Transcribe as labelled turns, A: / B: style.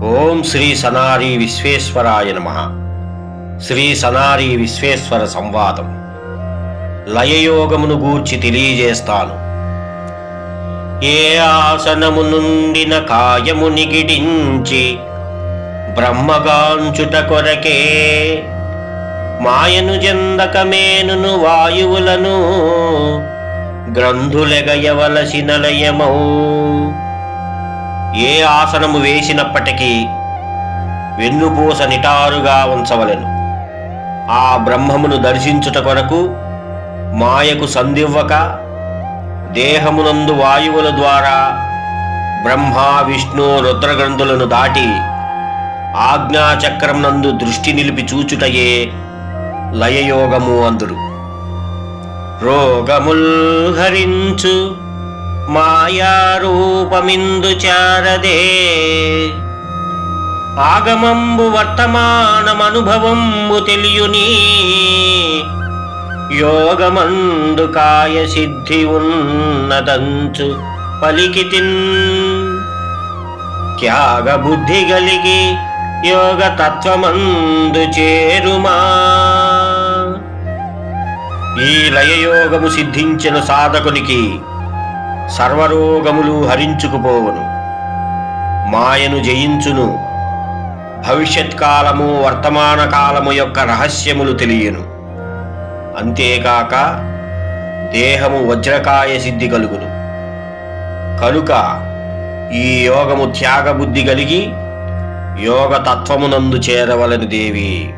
A: ఓం శ్రీ సనారి విశ్వేశ్వరాయ నమః. శ్రీ సనారి విశ్వేశ్వర సంవాదం. లయయోగమును గూర్చి తెలియజేస్తాను. ఏ ఆసనము నుండిన కాయము నిగిడించి బ్రహ్మగాంచుట కొరకే మాయను జందకమేనును వాయువులను గ్రంథులెగయవలసిన లయమౌ. ఏ ఆసనము వేసినప్పటికీ వెన్నుపూస నిటారుగా ఉంచవలెను. ఆ బ్రహ్మమును దర్శించుట కొరకు మాయకు సందివ్వక దేహమునందు వాయువుల ద్వారా బ్రహ్మ విష్ణు రుద్రగ్రంథులను దాటి ఆజ్ఞాచక్రం నందు దృష్టి నిలిపి చూచుటయే లయయోగము అందురు. రోగముల్ హరించు మాయారూపమిందు చారదే ఆగమంబు వర్తమానమనుభవంబు తెలియుని యోగమందు కాయ సిద్ధి ఉన్నదంచు పలికితిన్. త్యాగ బుద్ధి గలిగి యోగ తత్వమందు చేరుమా. ఈ లయయోగము సిద్ధించిన సాధకునికి సర్వరోగములు హరించుకుపోవును. మాయను జయించును. భవిష్యత్కాలము వర్తమాన కాలము యొక్క రహస్యములు తెలియను. అంతేకాక దేహము వజ్రకాయ సిద్ధి కలుగును. కనుక ఈ యోగము త్యాగబుద్ధి కలిగి యోగ తత్వమునందు చేరవలెను దేవి.